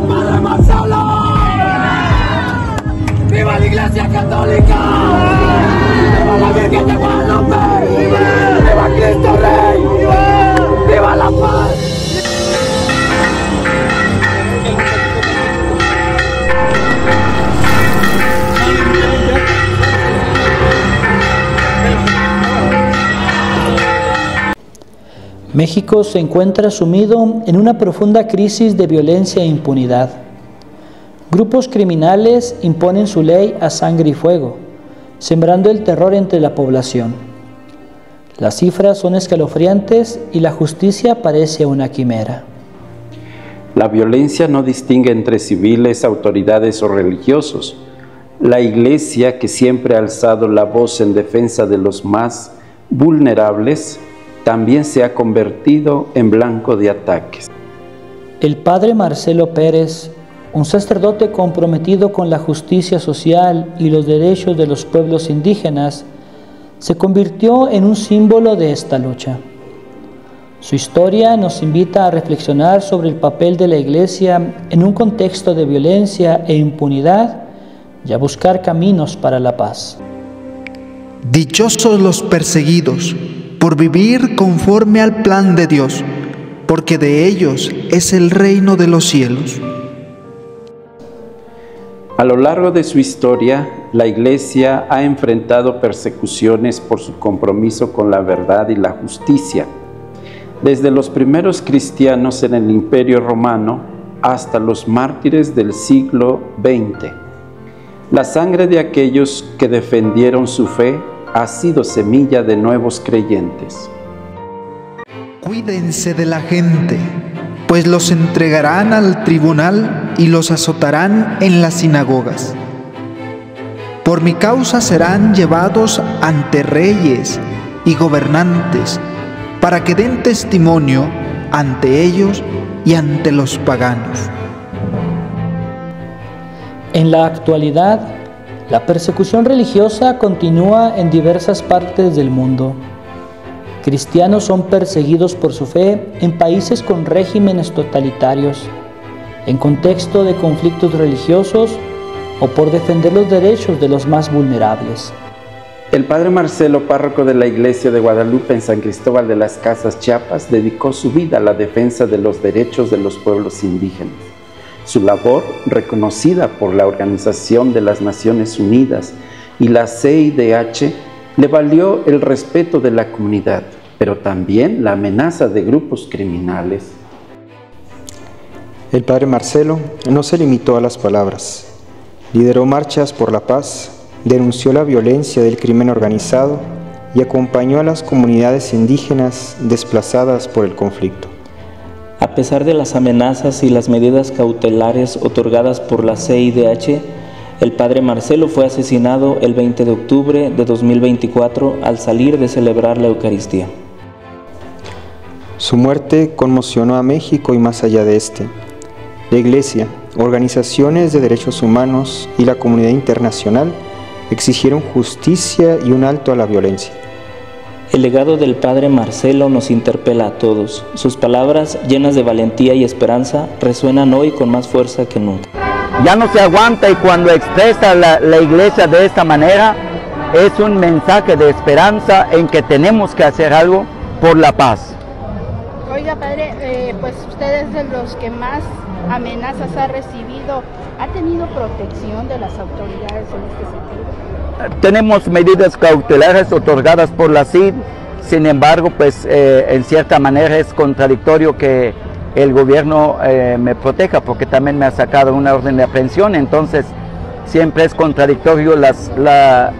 ¡Padre Marcelo! ¡Viva la Iglesia Católica! ¡Viva la Virgen de Guadalupe! ¡Viva Cristo Rey! ¡Viva la paz! México se encuentra sumido en una profunda crisis de violencia e impunidad. Grupos criminales imponen su ley a sangre y fuego, sembrando el terror entre la población. Las cifras son escalofriantes y la justicia parece una quimera. La violencia no distingue entre civiles, autoridades o religiosos. La Iglesia, que siempre ha alzado la voz en defensa de los más vulnerables, también se ha convertido en blanco de ataques. El padre Marcelo Pérez, un sacerdote comprometido con la justicia social y los derechos de los pueblos indígenas, se convirtió en un símbolo de esta lucha. Su historia nos invita a reflexionar sobre el papel de la Iglesia en un contexto de violencia e impunidad y a buscar caminos para la paz. Dichosos los perseguidos por vivir conforme al plan de Dios, porque de ellos es el reino de los cielos. A lo largo de su historia, la Iglesia ha enfrentado persecuciones por su compromiso con la verdad y la justicia, desde los primeros cristianos en el Imperio Romano hasta los mártires del siglo XX. La sangre de aquellos que defendieron su fe ha sido semilla de nuevos creyentes. Cuídense de la gente, pues los entregarán al tribunal y los azotarán en las sinagogas. Por mi causa serán llevados ante reyes y gobernantes, para que den testimonio ante ellos y ante los paganos. En la actualidad, la persecución religiosa continúa en diversas partes del mundo. Cristianos son perseguidos por su fe en países con regímenes totalitarios, en contexto de conflictos religiosos o por defender los derechos de los más vulnerables. El padre Marcelo, párroco de la Iglesia de Guadalupe en San Cristóbal de las Casas, Chiapas, dedicó su vida a la defensa de los derechos de los pueblos indígenas. Su labor, reconocida por la Organización de las Naciones Unidas y la CIDH, le valió el respeto de la comunidad, pero también la amenaza de grupos criminales. El padre Marcelo no se limitó a las palabras. Lideró marchas por la paz, denunció la violencia del crimen organizado y acompañó a las comunidades indígenas desplazadas por el conflicto. A pesar de las amenazas y las medidas cautelares otorgadas por la CIDH, el padre Marcelo fue asesinado el 20 de octubre de 2024 al salir de celebrar la Eucaristía. Su muerte conmocionó a México y más allá de este. La Iglesia, organizaciones de derechos humanos y la comunidad internacional exigieron justicia y un alto a la violencia. El legado del padre Marcelo nos interpela a todos. Sus palabras, llenas de valentía y esperanza, resuenan hoy con más fuerza que nunca. Ya no se aguanta, y cuando expresa la Iglesia de esta manera, es un mensaje de esperanza en que tenemos que hacer algo por la paz. Oiga, padre, pues usted es de los que más amenazas ha recibido. ¿Ha tenido protección de las autoridades en este sentido? Tenemos medidas cautelares otorgadas por la CID, sin embargo, pues en cierta manera es contradictorio que el gobierno me proteja, porque también me ha sacado una orden de aprehensión. Entonces siempre es contradictorio la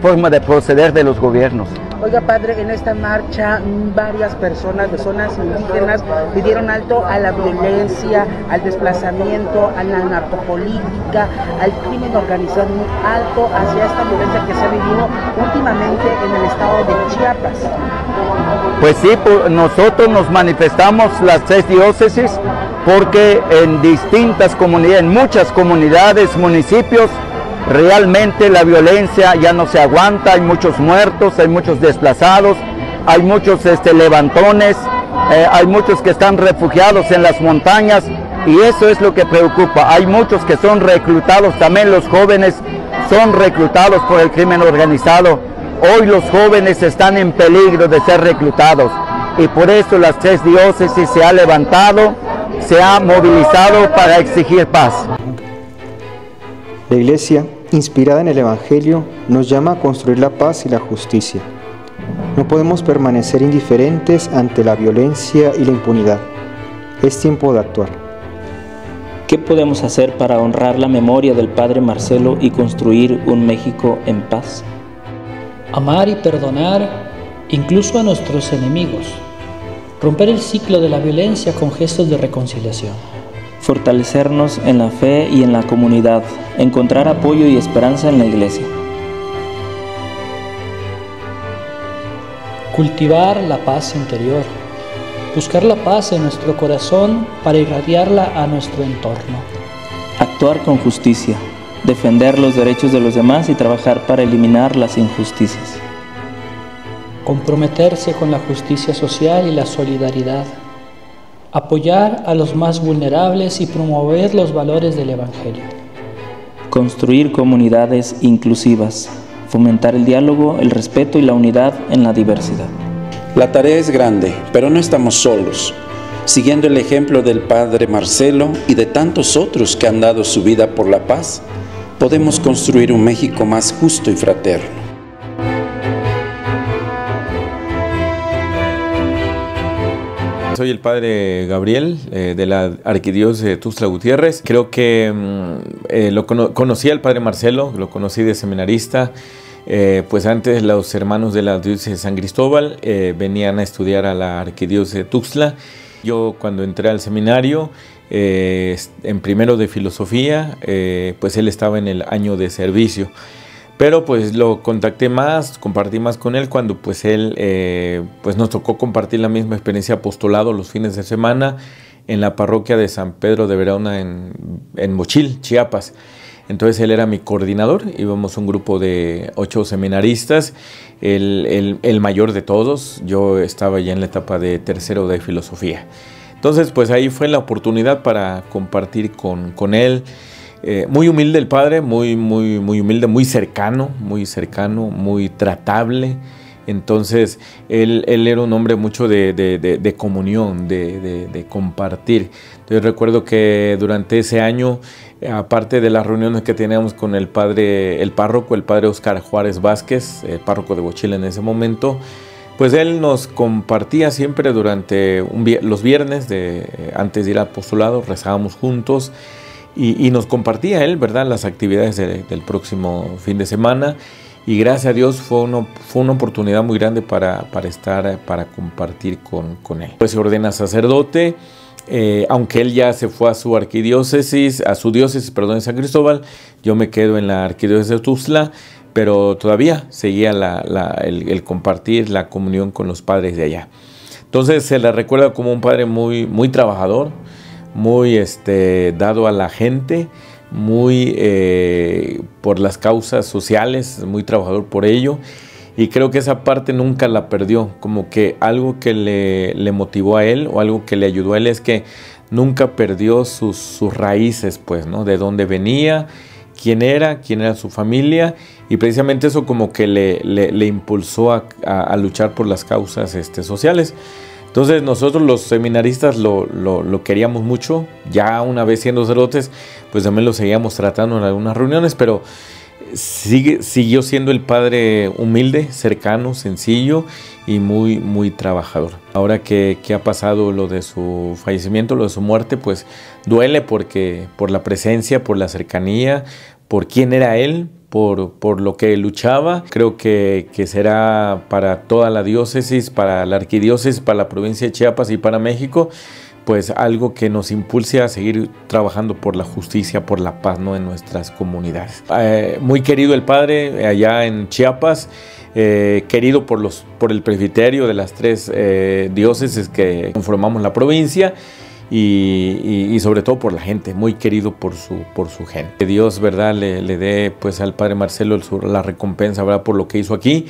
forma de proceder de los gobiernos. Oiga, padre, en esta marcha varias personas de zonas indígenas pidieron alto a la violencia, al desplazamiento, a la narcopolítica, al crimen organizado, muy alto hacia esta violencia que se ha vivido últimamente en el estado de Chiapas. Pues sí, nosotros nos manifestamos las 3 diócesis, porque en distintas comunidades, en muchas comunidades, municipios, realmente la violencia ya no se aguanta, hay muchos muertos, hay muchos desplazados, hay muchos levantones, hay muchos que están refugiados en las montañas, y eso es lo que preocupa. Hay muchos que son reclutados, también los jóvenes son reclutados por el crimen organizado. Hoy los jóvenes están en peligro de ser reclutados, y por eso las 3 diócesis se han levantado, se ha movilizado para exigir paz. La Iglesia, inspirada en el Evangelio, nos llama a construir la paz y la justicia. No podemos permanecer indiferentes ante la violencia y la impunidad. Es tiempo de actuar. ¿Qué podemos hacer para honrar la memoria del Padre Marcelo y construir un México en paz? Amar y perdonar incluso a nuestros enemigos. Romper el ciclo de la violencia con gestos de reconciliación. Fortalecernos en la fe y en la comunidad. Encontrar apoyo y esperanza en la Iglesia. Cultivar la paz interior. Buscar la paz en nuestro corazón para irradiarla a nuestro entorno. Actuar con justicia. Defender los derechos de los demás y trabajar para eliminar las injusticias. Comprometerse con la justicia social y la solidaridad. Apoyar a los más vulnerables y promover los valores del Evangelio. Construir comunidades inclusivas. Fomentar el diálogo, el respeto y la unidad en la diversidad. La tarea es grande, pero no estamos solos. Siguiendo el ejemplo del Padre Marcelo y de tantos otros que han dado su vida por la paz, podemos construir un México más justo y fraterno. Soy el Padre Gabriel de la Arquidiócesis de Tuxtla Gutiérrez. Creo que conocí al Padre Marcelo, lo conocí de seminarista. Pues antes los hermanos de la Diócesis de San Cristóbal venían a estudiar a la Arquidiócesis de Tuxtla. Yo cuando entré al seminario, en primero de filosofía, pues él estaba en el año de servicio. Pero pues lo contacté más, compartí más con él cuando pues él pues nos tocó compartir la misma experiencia de apostolado los fines de semana en la parroquia de San Pedro de Verona en Mochil, Chiapas. Entonces él era mi coordinador, íbamos un grupo de 8 seminaristas, el mayor de todos. Yo estaba ya en la etapa de tercero de filosofía. Entonces pues ahí fue la oportunidad para compartir con él. Muy humilde el padre, muy humilde, muy cercano, muy tratable. Entonces él era un hombre mucho de comunión, de compartir. Entonces recuerdo que durante ese año, aparte de las reuniones que teníamos con el párroco, el padre Óscar Juárez Vázquez, el párroco de Bochil en ese momento, pues él nos compartía siempre durante los viernes, antes de ir al apostolado, rezábamos juntos. Y nos compartía él, ¿verdad?, las actividades del próximo fin de semana. Y gracias a Dios fue una oportunidad muy grande para compartir con él. Pues se ordena sacerdote, aunque él ya se fue a su diócesis, en San Cristóbal. Yo me quedo en la arquidiócesis de Tuxtla, pero todavía seguía el compartir, la comunión con los padres de allá. Entonces se le recuerda como un padre muy trabajador, muy dado a la gente, muy por las causas sociales, muy trabajador por ello, y creo que esa parte nunca la perdió. Como que algo que le motivó a él o algo que le ayudó a él es que nunca perdió sus raíces, pues, ¿no? De dónde venía, quién era su familia, y precisamente eso como que le impulsó a luchar por las causas sociales. Entonces nosotros los seminaristas lo queríamos mucho. Ya una vez siendo sacerdotes, pues también lo seguíamos tratando en algunas reuniones, pero siguió siendo el padre humilde, cercano, sencillo y muy trabajador. Ahora que ha pasado lo de su fallecimiento, lo de su muerte, pues duele por la presencia, por la cercanía, por quién era él, por lo que luchaba. Creo que será para toda la diócesis, para la arquidiócesis, para la provincia de Chiapas y para México, pues algo que nos impulse a seguir trabajando por la justicia, por la paz, ¿no?, en nuestras comunidades. Muy querido el padre allá en Chiapas, querido por el presbiterio de las 3 diócesis que conformamos la provincia. Y sobre todo por la gente, muy querido por su gente. Que Dios, ¿verdad?, le dé pues al Padre Marcelo la recompensa, ¿verdad?, por lo que hizo aquí,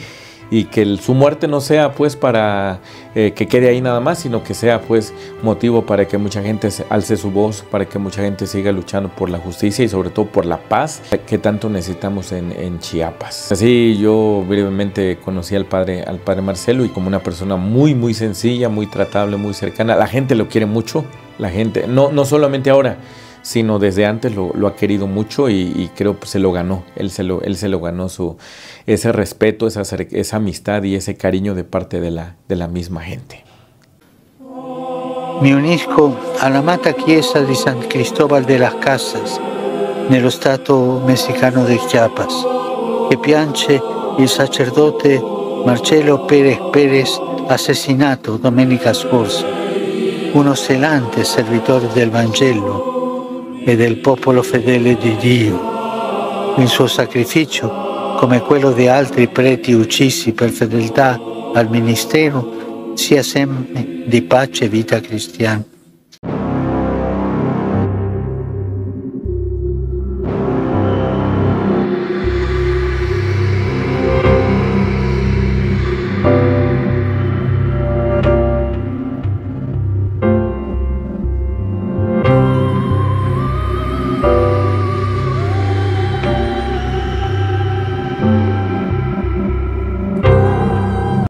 y que su muerte no sea pues para que quede ahí nada más, sino que sea pues motivo para que mucha gente alce su voz, para que mucha gente siga luchando por la justicia y sobre todo por la paz que tanto necesitamos en Chiapas. Así yo brevemente conocí al padre Marcelo, y como una persona muy sencilla, muy tratable, muy cercana. La gente lo quiere mucho, la gente, no solamente ahora, sino desde antes lo ha querido mucho, y creo que se lo ganó. Él se lo ganó ese respeto, esa amistad y ese cariño de parte de la misma gente. Mi unisco all'amata chiesa di San Cristóbal de las Casas, nello stato messicano del Chiapas, che piange il sacerdote Marcelo Pérez assassinato domenica scorsa, uno zelante servitore del Vangelo e del popolo fedele di Dio. Il suo sacrificio, come quello di altri preti uccisi per fedeltà al ministero, sia sempre di pace e vita cristiana.